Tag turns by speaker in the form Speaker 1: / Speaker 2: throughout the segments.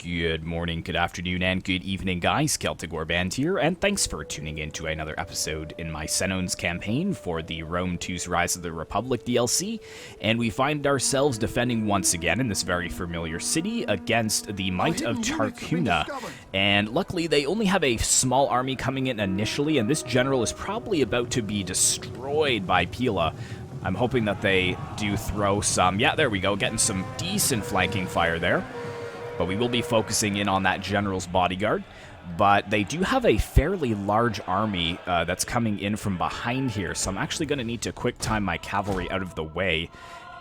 Speaker 1: Good morning, good afternoon, and good evening, guys. Celtic Warband here, and thanks for tuning in to another episode in my Senones campaign for the Rome 2's Rise of the Republic DLC, and we find ourselves defending once again in this very familiar city against the might of Tarcuna, and luckily they only have a small army coming in initially, and this general is probably about to be destroyed by Pila. I'm hoping that they do throw some, yeah, there we go, getting some decent flanking fire there. But we will be focusing in on that general's bodyguard. But they do have a fairly large army that's coming in from behind here, so I'm actually going to need to quick time my cavalry out of the way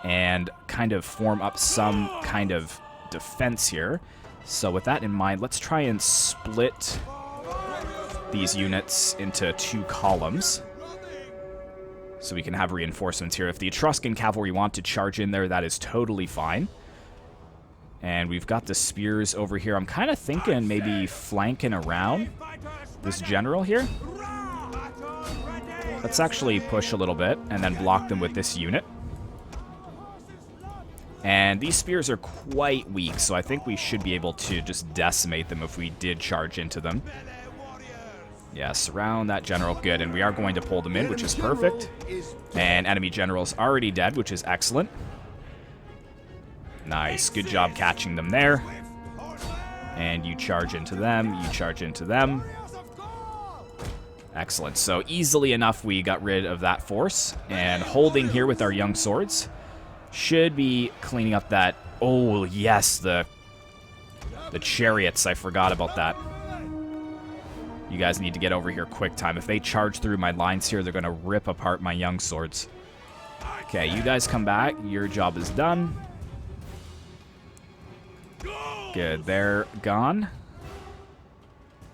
Speaker 1: and kind of form up some kind of defense here. So with that in mind, let's try and split these units into two columns so we can have reinforcements here. If the Etruscan cavalry want to charge in there, that is totally fine. And we've got the spears over here. I'm kind of thinking maybe flanking around this general here. Let's actually push a little bit and then block them with this unit. And these spears are quite weak, so I think we should be able to just decimate them if we did charge into them. Yeah, surround that general. Good, and we are going to pull them in, which is perfect. And enemy general's already dead, which is excellent. Nice. Good job catching them there. And you charge into them. You charge into them. Excellent. So easily enough, we got rid of that force. And holding here with our young swords should be cleaning up that... Oh, yes, the chariots. I forgot about that. You guys need to get over here quick time. If they charge through my lines here, they're going to rip apart my young swords. Okay, you guys come back. Your job is done. Good, they're gone.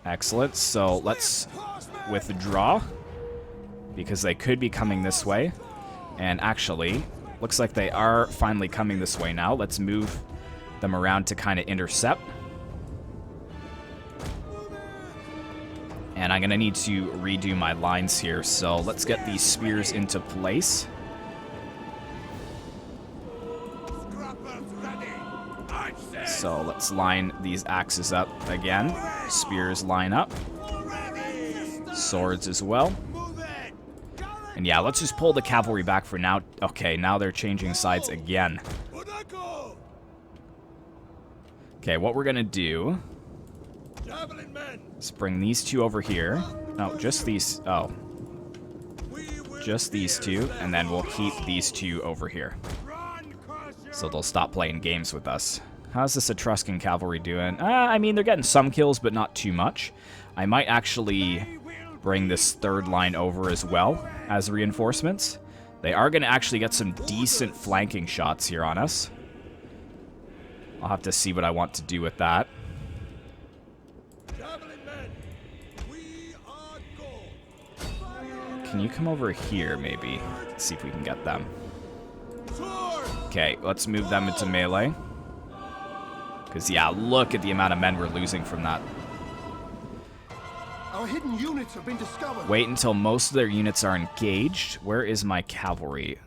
Speaker 1: Excellent, so let's withdraw because they could be coming this way. And actually, looks like they are finally coming this way now. Let's move them around to kind of intercept. And I'm going to need to redo my lines here, so let's get these spears into place. So let's line these axes up again. Spears line up. Swords as well. And yeah, let's just pull the cavalry back for now. Okay, now they're changing sides again. Okay, what we're going to do is bring these two over here. No, just these. Oh. Just these two, and then we'll keep these two over here. So they'll stop playing games with us. How's this Etruscan cavalry doing? I mean, they're getting some kills, but not too much. I might actually bring this third line over as well as reinforcements. They are going to actually get some decent flanking shots here on us. I'll have to see what I want to do with that. Can you come over here, maybe? Let's see if we can get them. Okay, let's move them into melee. Because, yeah, look at the amount of men we're losing from that.
Speaker 2: Our hidden units have been discovered.
Speaker 1: Wait until most of their units are engaged. Where is my cavalry?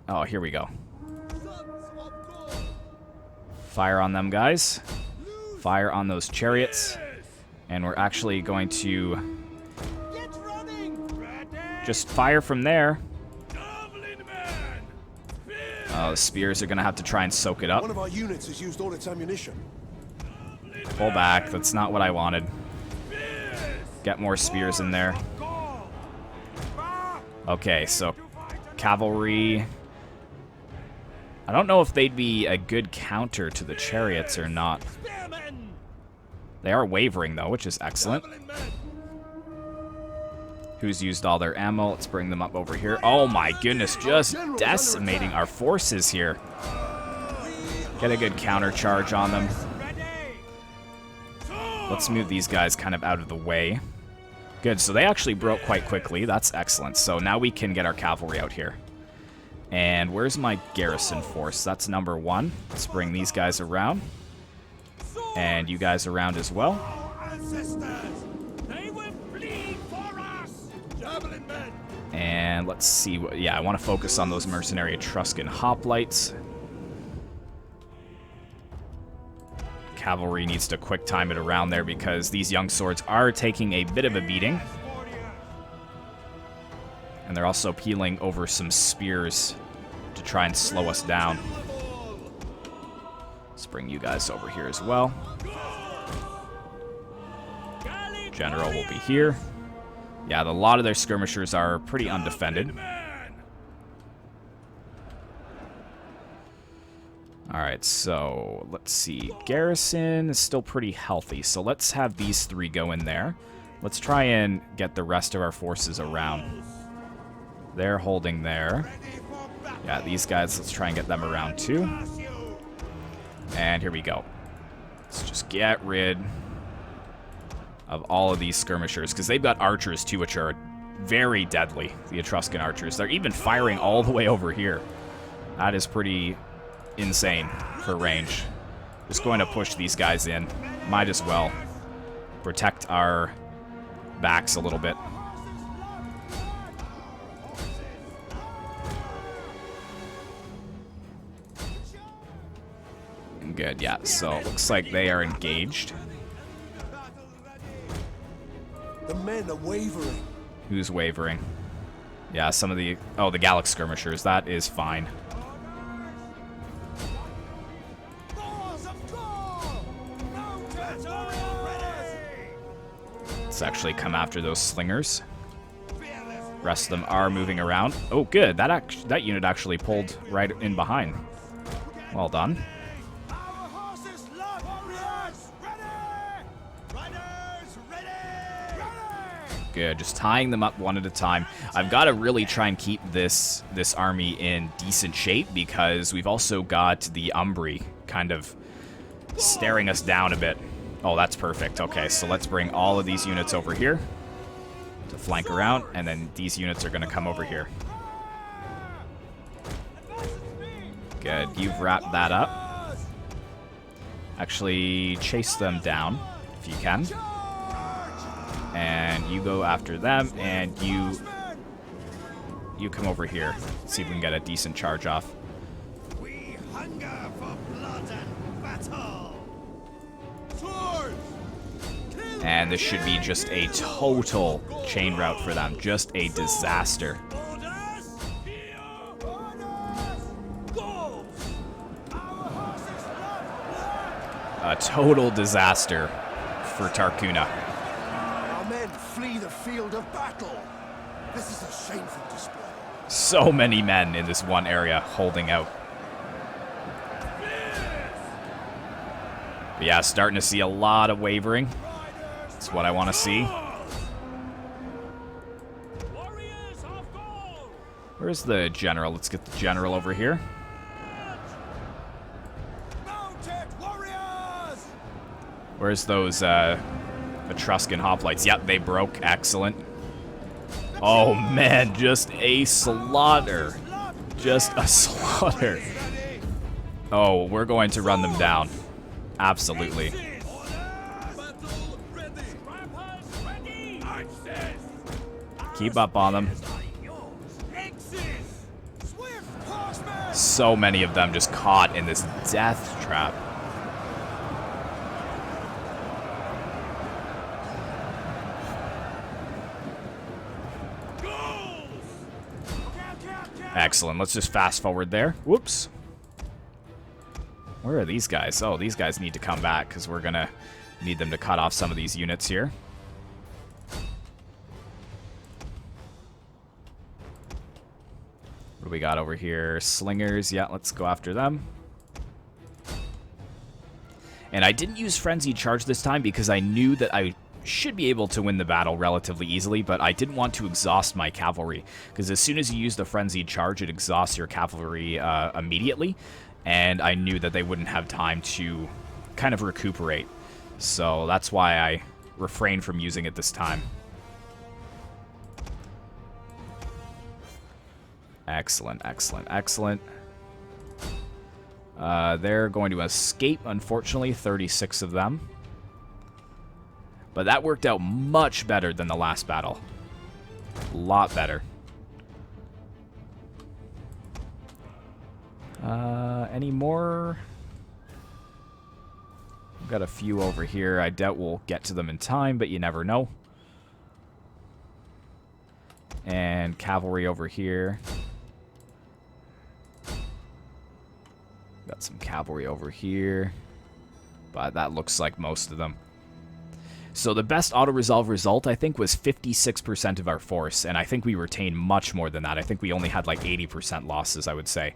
Speaker 1: Oh, here we go. Fire on them, guys. Fire on those chariots. And we're actually going to just fire from there. Oh, the spears are going to have to try and soak it up.
Speaker 2: One of our units has used all its ammunition.
Speaker 1: Pull back. That's not what I wanted. Get more spears in there. Okay, so cavalry. I don't know if they'd be a good counter to the chariots or not. They are wavering, though, which is excellent. Who's used all their ammo? Let's bring them up over here. Oh my goodness, just decimating our forces here. Get a good counter charge on them. Let's move these guys kind of out of the way. Good, so they actually broke quite quickly. That's excellent. So now we can get our cavalry out here. And where's my garrison force? That's number 1. Let's bring these guys around. And you guys around as well. And let's see what... Yeah, I want to focus on those mercenary Etruscan hoplites. cavalry needs to quick time it around there because these young swords are taking a bit of a beating. And they're also peeling over some spears to try and slow us down. Let's bring you guys over here as well. General will be here. Yeah, a lot of their skirmishers are pretty undefended. Alright, so let's see. Garrison is still pretty healthy, so let's have these three go in there. Let's try and get the rest of our forces around. They're holding there. Yeah, these guys, let's try and get them around too. And here we go. Let's just get rid of all of these skirmishers, because they've got archers too, which are very deadly, the Etruscan archers. They're even firing all the way over here. That is pretty insane for range. Just going to push these guys in. Might as well protect our backs a little bit. Good, yeah, so it looks like they are engaged.
Speaker 2: The men are wavering.
Speaker 1: Who's wavering? Yeah, some of the... Oh, the Gallic skirmishers. That is fine. Let's actually come after those slingers. Rest of them are moving around. Oh, good. That unit actually pulled right in behind. Well done. Good, just tying them up one at a time. I've got to really try and keep this army in decent shape because we've also got the Umbri kind of staring us down a bit. Oh, that's perfect. Okay, so let's bring all of these units over here to flank around, and then these units are going to come over here. Good, you've wrapped that up. Actually, chase them down if you can. And you go after them, and you come over here. See if we can get a decent charge off.
Speaker 2: We hunger for blood and battle. Swords!
Speaker 1: And this should be just a total chain route for them. Just a disaster. A total disaster for Tarcuna.
Speaker 2: Flee the field of battle. This is a shameful display.
Speaker 1: So many men in this one area holding out. But yeah, starting to see a lot of wavering. That's what I want to see. Where's the general? Let's get the general over here. Where's those Etruscan hoplites? Yep, they broke. Excellent. Oh, man, just a slaughter. Just a slaughter. Oh, we're going to run them down. Absolutely. Keep up on them. So many of them just caught in this death trap. Excellent. Let's just fast forward there. Whoops. Where are these guys? Oh, these guys need to come back because we're going to need them to cut off some of these units here. What do we got over here? Slingers. Yeah, let's go after them. And I didn't use Frenzied Charge this time because I knew that I should be able to win the battle relatively easily, but I didn't want to exhaust my cavalry, because as soon as you use the Frenzied Charge, it exhausts your cavalry immediately, and I knew that they wouldn't have time to kind of recuperate. So that's why I refrained from using it this time. Excellent, excellent, excellent. They're going to escape, unfortunately, 36 of them. But that worked out much better than the last battle. A lot better. Any more? Got a few over here. I doubt we'll get to them in time, but you never know. And cavalry over here. Got some cavalry over here. But that looks like most of them. So the best auto-resolve result, I think, was 56% of our force. And I think we retained much more than that. I think we only had like 80% losses, I would say.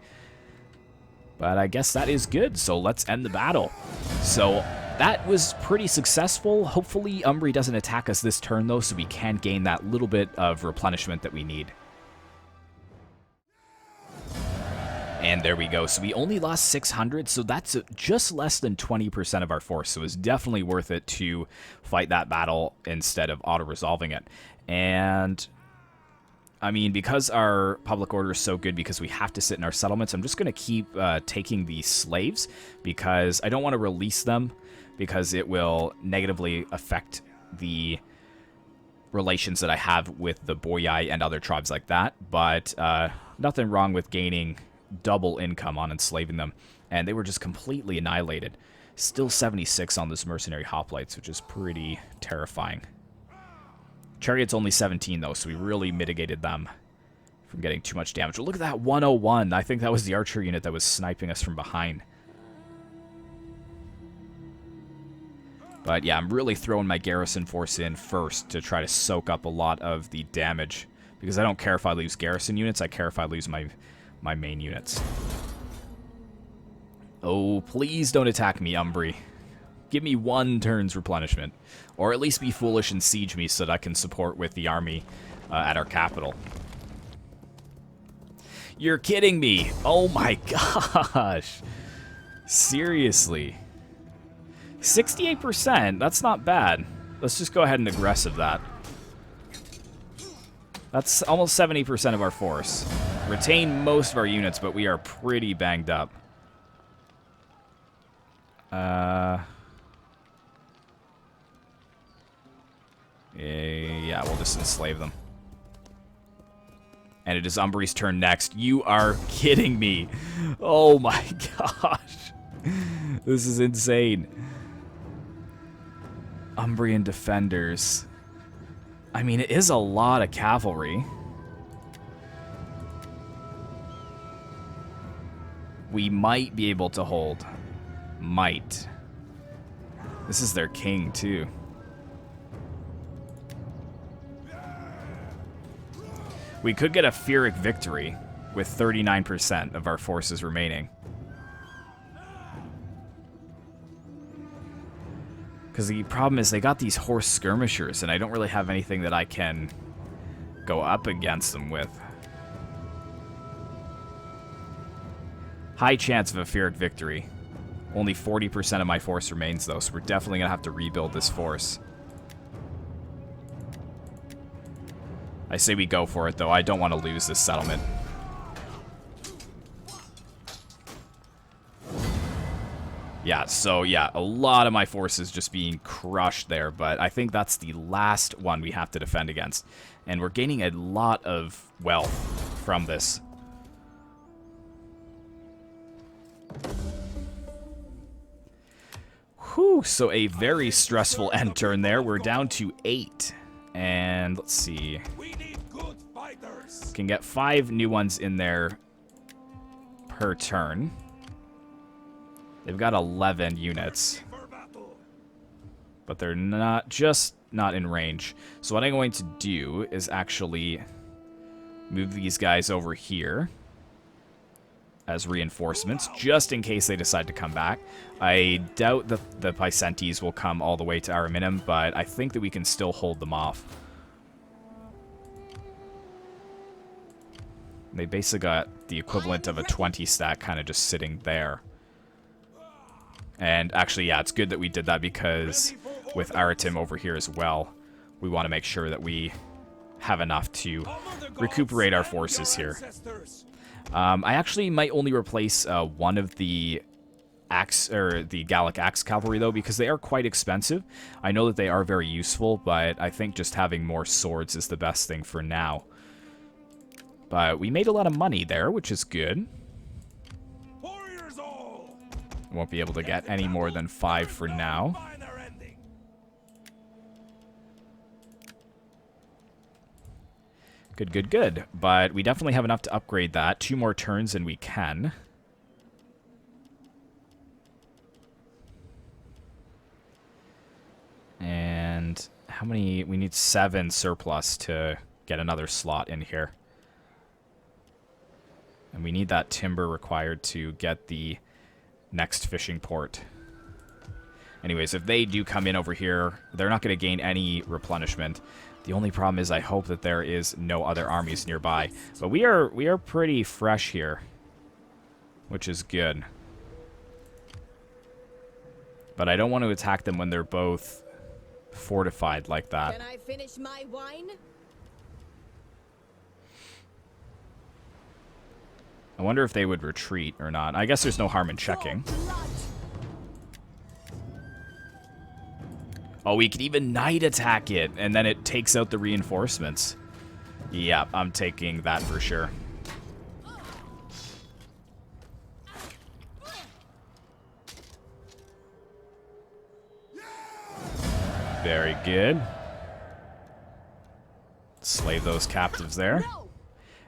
Speaker 1: But I guess that is good, so let's end the battle. So that was pretty successful. Hopefully Umbri doesn't attack us this turn, though, so we can gain that little bit of replenishment that we need. And there we go. So we only lost 600, so that's just less than 20% of our force. So it's definitely worth it to fight that battle instead of auto-resolving it. And I mean, because our public order is so good, because we have to sit in our settlements, I'm just going to keep taking these slaves, because I don't want to release them, because it will negatively affect the relations that I have with the Boyai and other tribes like that. But nothing wrong with gaining double income on enslaving them. And they were just completely annihilated. Still 76 on those mercenary hoplites, which is pretty terrifying. Chariot's only 17, though, so we really mitigated them from getting too much damage. Look at that 101. I think that was the archer unit that was sniping us from behind. But yeah, I'm really throwing my garrison force in first to try to soak up a lot of the damage. Because I don't care if I lose garrison units, I care if I lose my main units. Oh, please don't attack me, Umbri. Give me 1 turn's replenishment. Or at least be foolish and siege me so that I can support with the army at our capital. You're kidding me! Oh my gosh! Seriously. 68%? That's not bad. Let's just go ahead and aggressive that. That's almost 70% of our force. Retain most of our units, but we are pretty banged up. Yeah, we'll just enslave them. And it is Umbri's turn next. You are kidding me. Oh my gosh. This is insane. Umbrian defenders. I mean, it is a lot of cavalry. We might be able to hold. Might. This is their king, too. We could get a Pyrrhic victory with 39% of our forces remaining. Because the problem is they got these horse skirmishers, and I don't really have anything that I can go up against them with. High chance of a Pyrrhic victory. Only 40% of my force remains, though, so we're definitely going to have to rebuild this force. I say we go for it, though. I don't want to lose this settlement. Yeah, so yeah, a lot of my forces just being crushed there, but I think that's the last one we have to defend against. And we're gaining a lot of wealth from this. Whew, so a very stressful end turn there. We're down to 8. And let's see.
Speaker 2: We need good fighters.
Speaker 1: Can get 5 new ones in there per turn. They've got 11 units. But they're not in range. So what I'm going to do is actually move these guys over here as reinforcements, just in case they decide to come back. I doubt the Picentes will come all the way to Ariminum, but I think that we can still hold them off. They basically got the equivalent of a 20 stack kind of just sitting there. And actually, yeah, it's good that we did that, because with Aritim over here as well, we want to make sure that we have enough to recuperate our forces here. I actually might only replace one of the the Gallic axe cavalry, though, because they are quite expensive. I know that they are very useful, but I think just having more swords is the best thing for now. But we made a lot of money there, which is good.
Speaker 2: Warriors all.
Speaker 1: Won't be able to get any more than 5 for now. Good, good, good. But we definitely have enough to upgrade that. 2 more turns and we can. And how many? We need 7 surplus to get another slot in here. And we need that timber required to get the next fishing port. Anyways, if they do come in over here, they're not going to gain any replenishment. The only problem is I hope that there is no other armies nearby. But we are pretty fresh here, which is good. But I don't want to attack them when they're both fortified like that.
Speaker 3: Can I finish my wine?
Speaker 1: I wonder if they would retreat or not. I guess there's no harm in checking. Oh, we could even night attack it, and then it takes out the reinforcements. Yeah, I'm taking that for sure. Very good. Slave those captives there.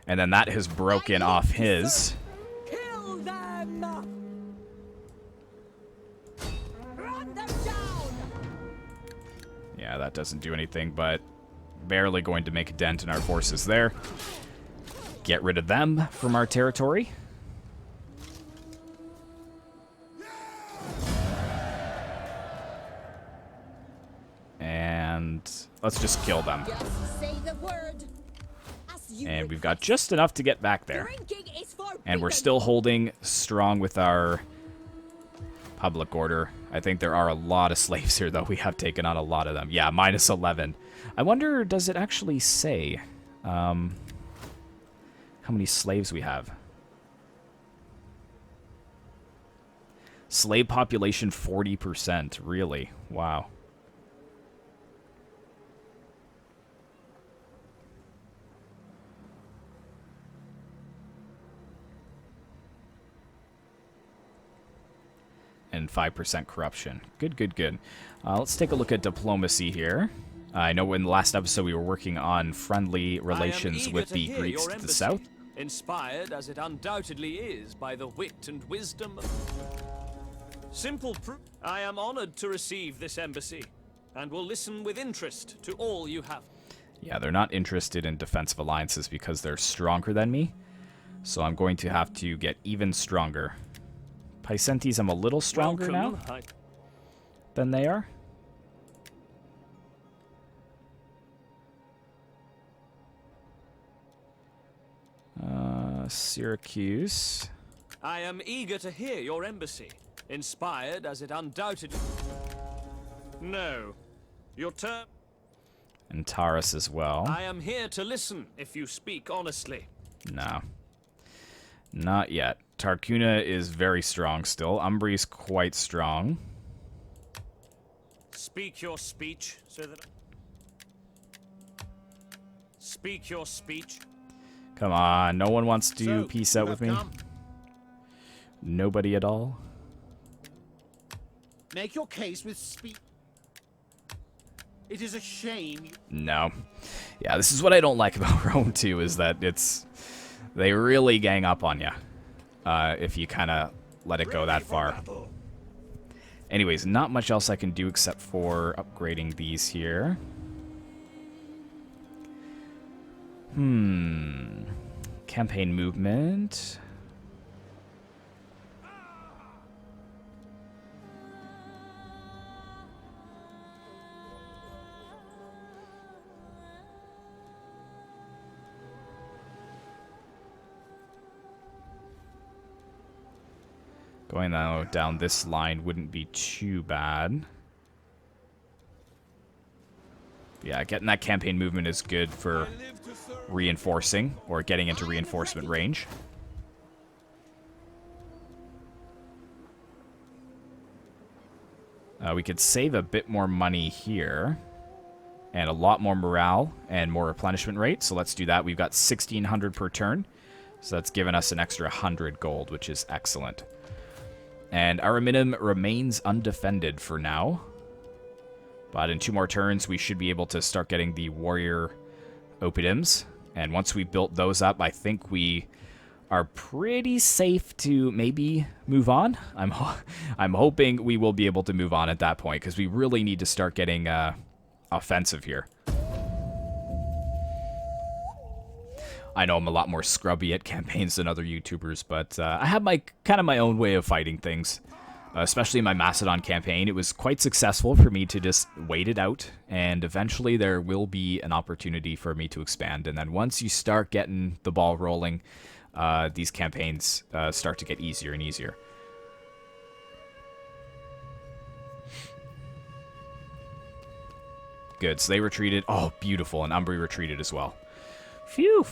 Speaker 1: And then that has broken off his.
Speaker 3: Kill them! Run them down!
Speaker 1: Yeah, that doesn't do anything, but barely going to make a dent in our forces there. Get rid of them from our territory. And let's just kill them.
Speaker 3: Just say the word.
Speaker 1: And we've got just enough to get back there. And we're still holding strong with our public order. I think there are a lot of slaves here, though. We have taken on a lot of them. Yeah, minus 11. I wonder, does it actually say how many slaves we have? Slave population 40%. Really? Wow. And 5% corruption. Good, good, good. Let's take a look at diplomacy here. I know in the last episode we were working on friendly relations with the Greeks to the south.
Speaker 4: Inspired as it undoubtedly is by the wit and wisdom of... Simple proof. I am honored to receive this embassy, and will listen with interest to all you have.
Speaker 1: Yeah, they're not interested in defensive alliances because they're stronger than me. So I'm going to have to get even stronger. Picentes, I'm a little stronger now than they are. Syracuse.
Speaker 4: I am eager to hear your embassy, inspired as it undoubtedly... No. Your turn...
Speaker 1: And Taurus as well.
Speaker 4: I am here to listen if you speak honestly.
Speaker 1: No. Not yet. Tarcuna is very strong still. Umbri's quite strong.
Speaker 4: Speak your speech so that... Speak your speech.
Speaker 1: Come on, no one wants to peace out with me. Nobody at all.
Speaker 2: Make your case with speed. It is a shame.
Speaker 1: No. Yeah, this is what I don't like about Rome too, is that they really gang up on you. If you kind of let it go that far. Anyways, not much else I can do except for upgrading these here. Campaign movement. Going now down this line wouldn't be too bad. Yeah, getting that campaign movement is good for reinforcing or getting into reinforcement range. We could save a bit more money here and a lot more morale and more replenishment rate. So let's do that. We've got 1,600 per turn. So that's given us an extra 100 gold, which is excellent. And Ariminum remains undefended for now. But in 2 more turns, we should be able to start getting the warrior oppidums. And once we built those up, I think we are pretty safe to maybe move on. I'm hoping we will be able to move on at that point, because we really need to start getting offensive here. I know I'm a lot more scrubby at campaigns than other YouTubers, but I have my kind of my own way of fighting things. Especially in my Macedon campaign, it was quite successful for me to just wait it out, and eventually there will be an opportunity for me to expand. And then once you start getting the ball rolling, these campaigns start to get easier and easier. Good, so they retreated. Oh, beautiful, and Umbri retreated as well. Phew!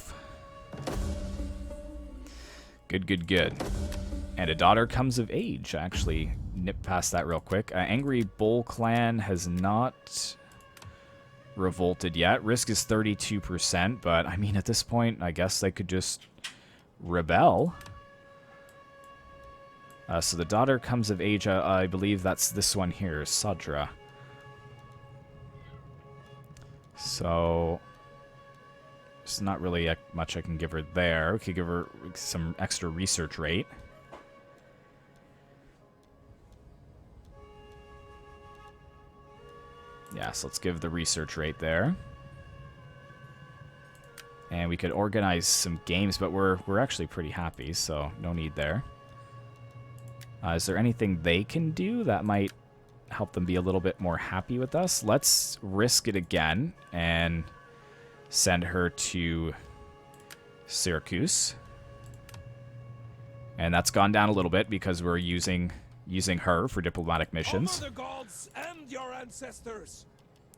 Speaker 1: Good, good, good. And a daughter comes of age. Actually, nip past that real quick. Angry Bull Clan has not revolted yet. Risk is 32%, but I mean, at this point, I guess they could just rebel. So the daughter comes of age. I believe that's this one here, Sadra. So there's not really much I can give her there. We could give her some extra research rate. Yeah, so let's give the research rate there. And we could organize some games, but we're actually pretty happy, so no need there. Is there anything they can do that might help them be a little bit more happy with us? Let's risk it again and send her to Syracuse. And that's gone down a little bit because we're using her for diplomatic missions.
Speaker 2: Honor the gods and your ancestors.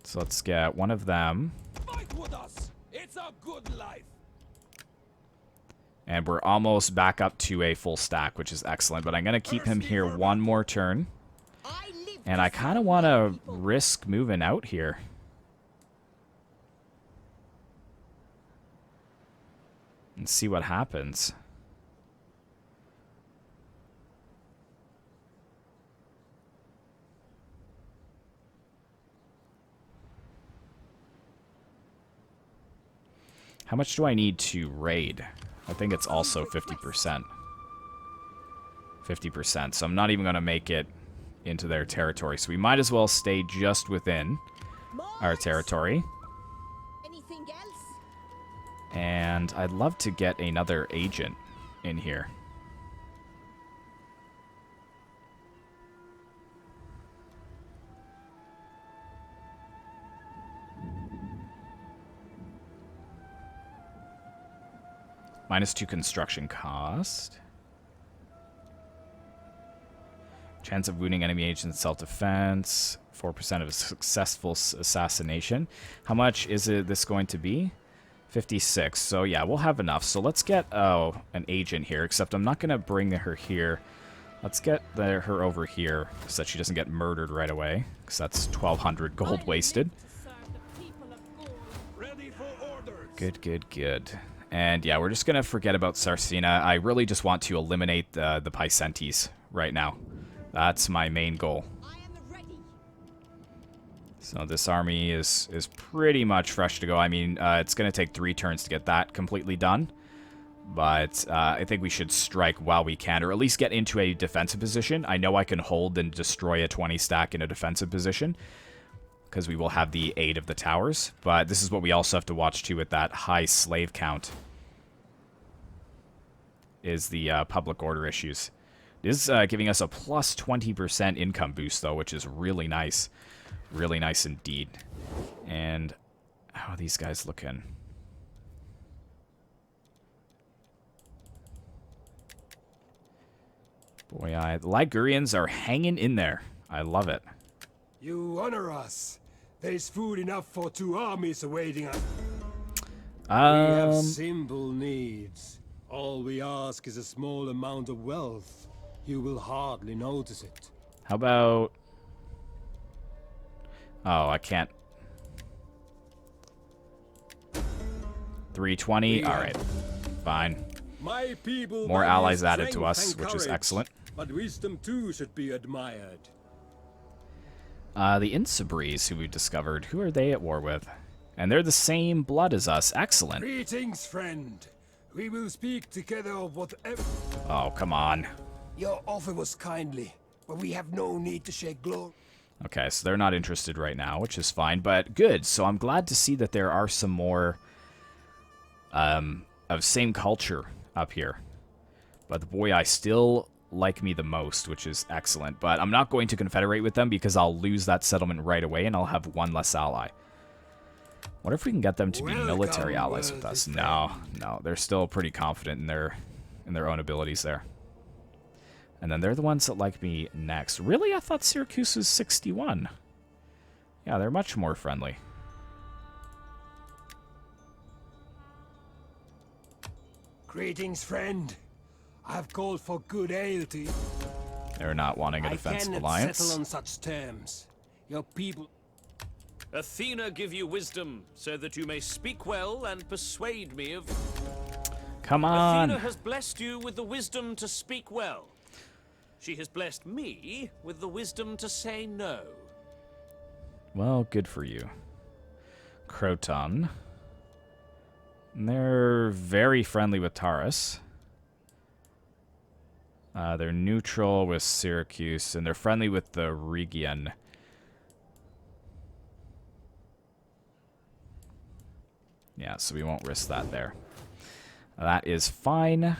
Speaker 1: So let's get one of them.
Speaker 2: Fight with us. It's a good life.
Speaker 1: And we're almost back up to a full stack, which is excellent. But I'm going to keep him here one more turn. And I kind of want to risk moving out here. And see what happens. How much do I need to raid? I think it's also 50%. 50%, so I'm not even going to make it into their territory. So we might as well stay just within our territory.
Speaker 3: Anything else?
Speaker 1: And I'd love to get another agent in here. -2 construction cost. Chance of wounding enemy agents self-defense. 4% of a successful assassination. How much is this going to be? 56. So yeah, we'll have enough. So let's get an agent here, except I'm not going to bring her here. Let's get her over here so that she doesn't get murdered right away, because that's 1,200 gold wasted. Good, good, good. And yeah, we're just going to forget about Caesena. I really just want to eliminate the Picentes right now. That's my main goal. So this army is pretty much fresh to go. I mean, it's going to take 3 turns to get that completely done. But I think we should strike while we can, or at least get into a defensive position. I know I can hold and destroy a 20 stack in a defensive position, because we will have the aid of the towers. But this is what we also have to watch too with that high slave count, is the public order issues. It is giving us a plus 20% income boost, though, which is really nice. Really nice indeed. And how are these guys looking? Boy, the Ligurians are hanging in there. I love it.
Speaker 2: You honor us. There's food enough for 2 armies awaiting us. We have simple needs. All we ask is a small amount of wealth. You will hardly notice it.
Speaker 1: How about... Oh, I can't. 320. All right. Fine.
Speaker 2: My people
Speaker 1: More allies added to us, which is excellent.
Speaker 2: But wisdom too should be admired.
Speaker 1: The Insabries, who we've discovered, who are they at war with? And they're the same blood as us. Excellent.
Speaker 2: Greetings, friend. We will speak together of whatever...
Speaker 1: Oh, come on.
Speaker 2: Your offer was kindly, but we have no need to shake glory.
Speaker 1: Okay, so they're not interested right now, which is fine, but good. So I'm glad to see that there are some more of same culture up here. But the boy I still like me the most, which is excellent. But I'm not going to confederate with them because I'll lose that settlement right away and I'll have one less ally. What if we can get them to be military allies with us? No, they're still pretty confident in their own abilities there. And then they're the ones that like me next. Really? I thought Syracuse was 61. Yeah, they're much more friendly.
Speaker 2: Greetings, friend. I've called for good ale to...
Speaker 1: They're not wanting a defensive alliance.
Speaker 2: Settle on such terms. Your people...
Speaker 4: Athena give you wisdom, so that you may speak well and persuade me of...
Speaker 1: Come on!
Speaker 4: Athena has blessed you with the wisdom to speak well. She has blessed me with the wisdom to say no.
Speaker 1: Well, good for you. Croton. They're very friendly with Taurus. They're neutral with Syracuse, and they're friendly with the Rhegian. Yeah, so we won't risk that there. That is fine.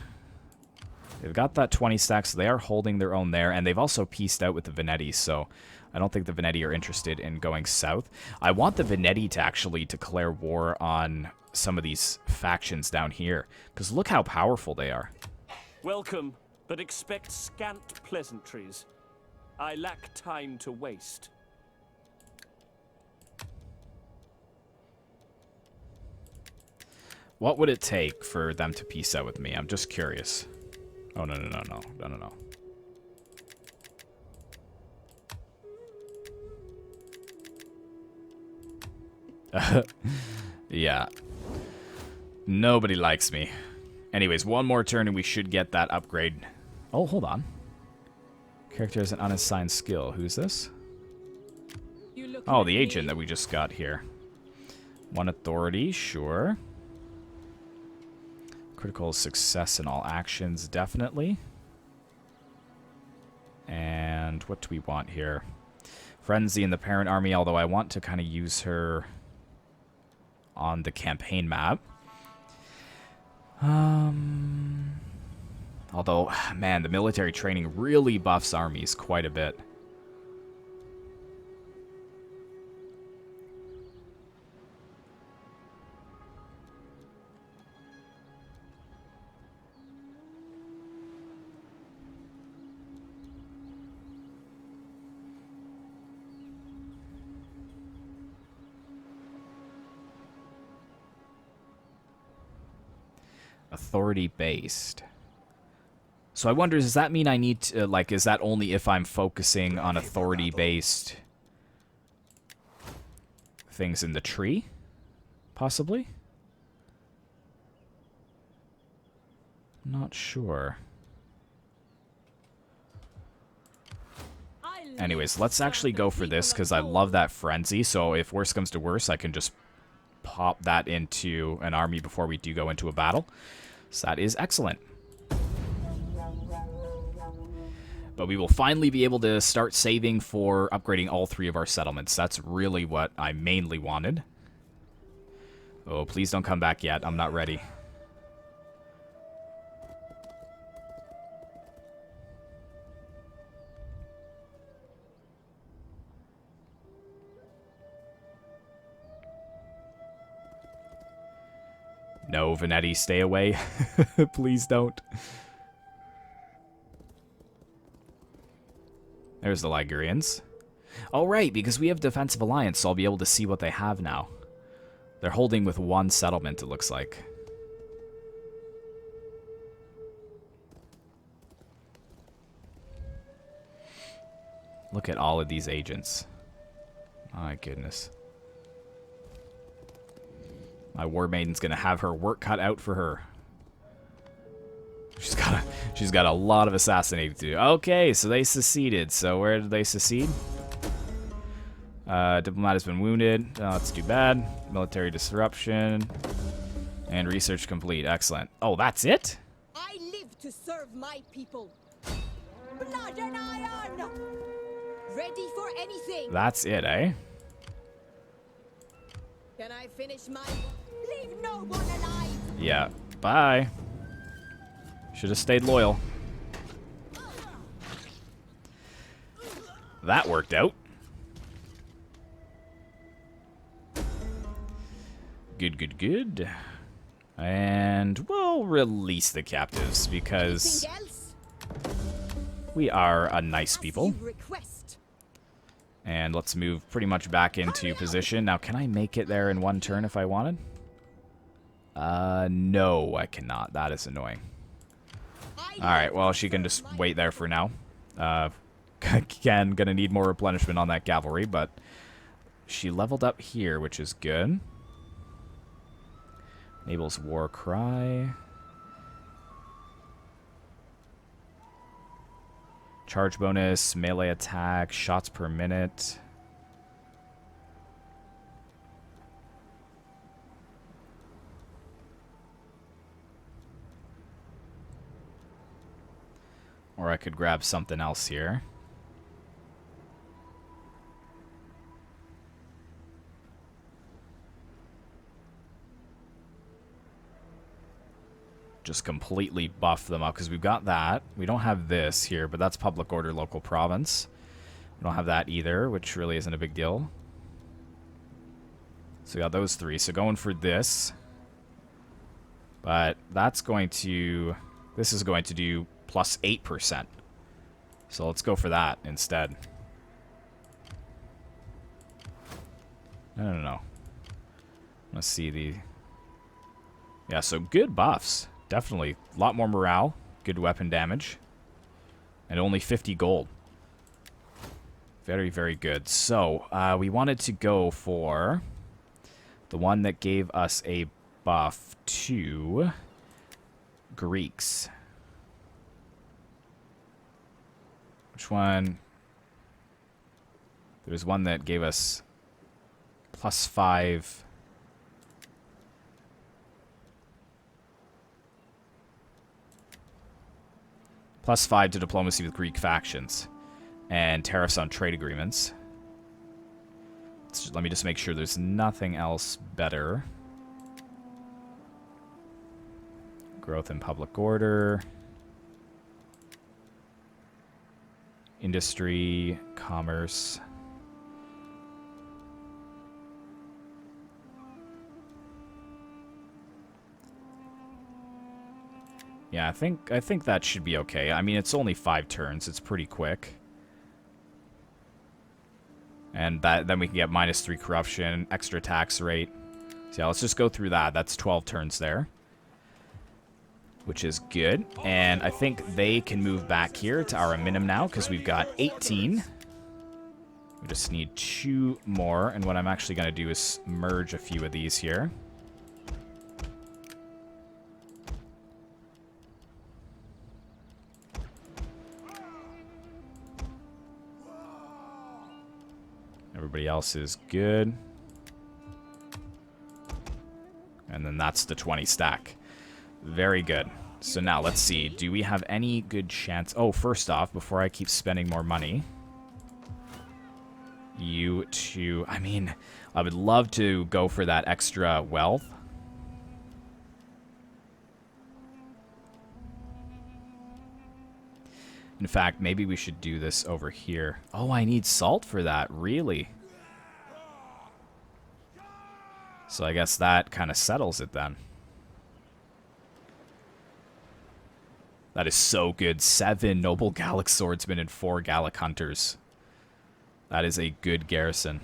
Speaker 1: They've got that 20 stack, so they are holding their own there, and they've also pieced out with the Veneti, so I don't think the Veneti are interested in going south. I want the Veneti to actually declare war on some of these factions down here, because look how powerful they are.
Speaker 4: Welcome, but expect scant pleasantries. I lack time to waste.
Speaker 1: What would it take for them to peace out with me? I'm just curious. Oh, no. Yeah. Nobody likes me. Anyways, one more turn and we should get that upgrade. Oh, hold on. Character has an unassigned skill. Who's this? Oh, the agent that we just got here. One authority, sure. Critical success in all actions, definitely. And what do we want here? Frenzy in the parent army, although I want to kind of use her on the campaign map. Although, man, the military training really buffs armies quite a bit. Authority-based. So I wonder, does that mean I need to, like, is that only if I'm focusing on authority-based things in the tree? Possibly? Not sure. Anyways, let's actually go for this, because I love that frenzy, so if worse comes to worse, I can just pop that into an army before we do go into a battle. So that is excellent. But we will finally be able to start saving for upgrading all three of our settlements. That's really what I mainly wanted. Oh, please don't come back yet. I'm not ready. No, Veneti, stay away. Please don't. There's the Ligurians. Oh, right, because we have Defensive Alliance, so I'll be able to see what they have now. They're holding with one settlement, it looks like. Look at all of these agents. My goodness. My War Maiden's gonna have her work cut out for her. She's got a lot of assassinating to do. Okay, so they seceded. So where did they secede? Diplomat has been wounded. Oh, that's too bad. Military disruption. And research complete. Excellent. Oh, that's it?
Speaker 3: I live to serve my people. Blood and iron! Ready for anything.
Speaker 1: That's it, eh?
Speaker 3: Can I finish my... Leave no one alive!
Speaker 1: Yeah. Bye. Should have stayed loyal. That worked out. Good, good, good. And we'll release the captives because we are a nice people. And let's move pretty much back into position. Now, can I make it there in one turn if I wanted? No, I cannot. That is annoying. Alright, well, she can just wait there for now. Again, gonna need more replenishment on that cavalry, but she leveled up here, which is good. Enables war cry. Charge bonus, melee attack, shots per minute. Or I could grab something else here. Just completely buff them up because we've got that. We don't have this here, but that's public order, local province. We don't have that either, which really isn't a big deal. So we got those three. So going for this. But that's going to... This is going to do plus 8%. So let's go for that instead. No. Let's see the... Yeah, so good buffs. Definitely. A lot more morale. Good weapon damage. And only 50 gold. Very, very good. So, we wanted to go for the one that gave us a buff to Greeks. Which one? There was one that gave us plus 5... Plus 5 to diplomacy with Greek factions. And tariffs on trade agreements. Let me just make sure there's nothing else better. Growth in public order. Industry, commerce. Yeah, I think that should be okay. I mean, it's only 5 turns. It's pretty quick. And then we can get -3 corruption, extra tax rate. So yeah, let's just go through that. That's 12 turns there. Which is good. And I think they can move back here to our minimum now because we've got 18. We just need 2 more. And what I'm actually going to do is merge a few of these here. Everybody else is good. And then that's the 20 stack. Very good. So now, let's see. Do we have any good chance... Oh, first off, before I keep spending more money... You two... I mean, I would love to go for that extra wealth. In fact, maybe we should do this over here. Oh, I need salt for that. Really? So I guess that kind of settles it then. That is so good. 7 noble Gallic swordsmen and 4 Gallic hunters. That is a good garrison.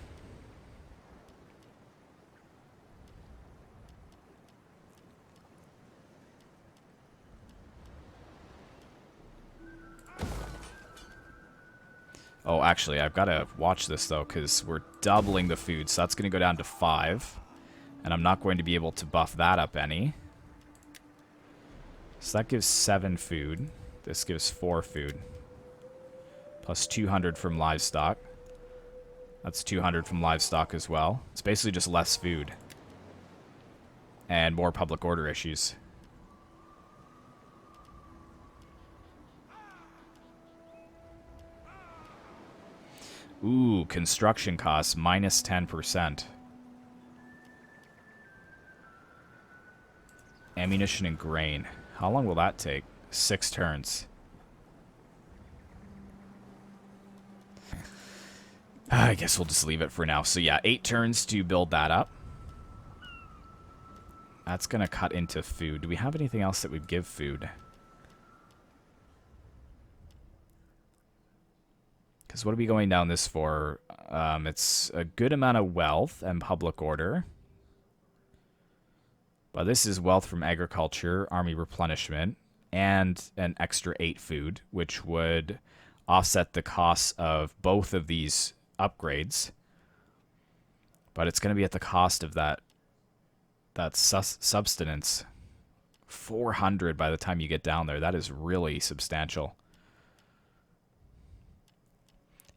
Speaker 1: Oh, actually, I've got to watch this, though, because we're doubling the food, so that's going to go down to 5. And I'm not going to be able to buff that up any. So that gives 7 food. This gives 4 food. Plus 200 from livestock. That's 200 from livestock as well. It's basically just less food. And more public order issues. Ooh, construction costs minus 10%. Ammunition and grain. How long will that take? 6 turns. I guess we'll just leave it for now. So yeah, 8 turns to build that up. That's going to cut into food. Do we have anything else that would give food? Because what are we going down this for? It's a good amount of wealth and public order. But this is wealth from agriculture, army replenishment, and an extra 8 food, which would offset the costs of both of these upgrades. But it's going to be at the cost of that subsistence. 400 by the time you get down there. That is really substantial.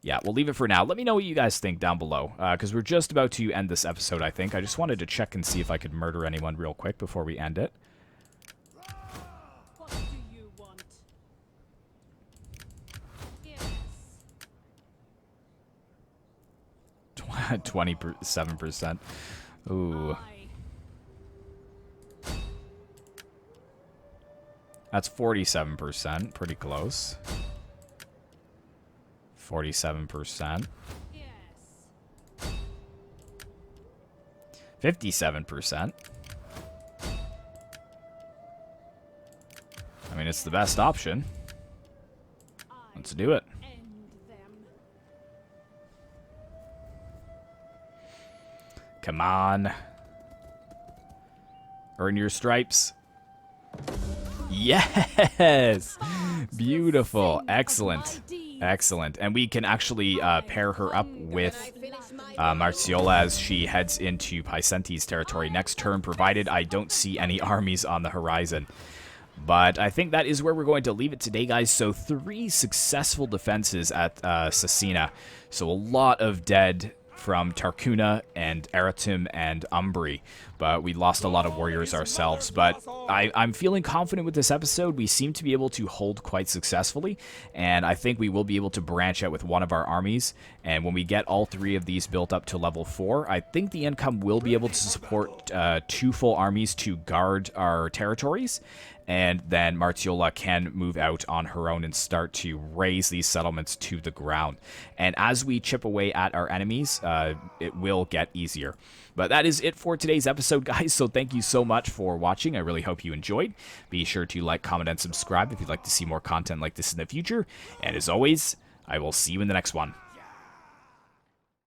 Speaker 1: Yeah, we'll leave it for now. Let me know what you guys think down below, because we're just about to end this episode, I think. I just wanted to check and see if I could murder anyone real quick before we end it.
Speaker 3: What do you want? Yes.
Speaker 1: 27%. Ooh. That's 47%. Pretty close. 47%.
Speaker 3: Yes.
Speaker 1: 57%. I mean, it's the best option. Let's do it.
Speaker 3: End them.
Speaker 1: Come on. Earn your stripes. Yes! Beautiful. Excellent. Excellent. And we can actually pair her up with Martiola as she heads into Picentes territory next turn, provided I don't see any armies on the horizon. But I think that is where we're going to leave it today, guys. So 3 successful defenses at Caesena. So a lot of dead from Tarcuna and Eratum and Umbri, but we lost a lot of warriors ourselves. But I'm feeling confident with this episode. We seem to be able to hold quite successfully, and I think we will be able to branch out with one of our armies. And when we get all 3 of these built up to level 4, I think the income will be able to support 2 full armies to guard our territories. And then Martiola can move out on her own and start to raise these settlements to the ground. And as we chip away at our enemies, it will get easier. But that is it for today's episode, guys. So thank you so much for watching. I really hope you enjoyed. Be sure to like, comment, and subscribe if you'd like to see more content like this in the future. And as always, I will see you in the next one.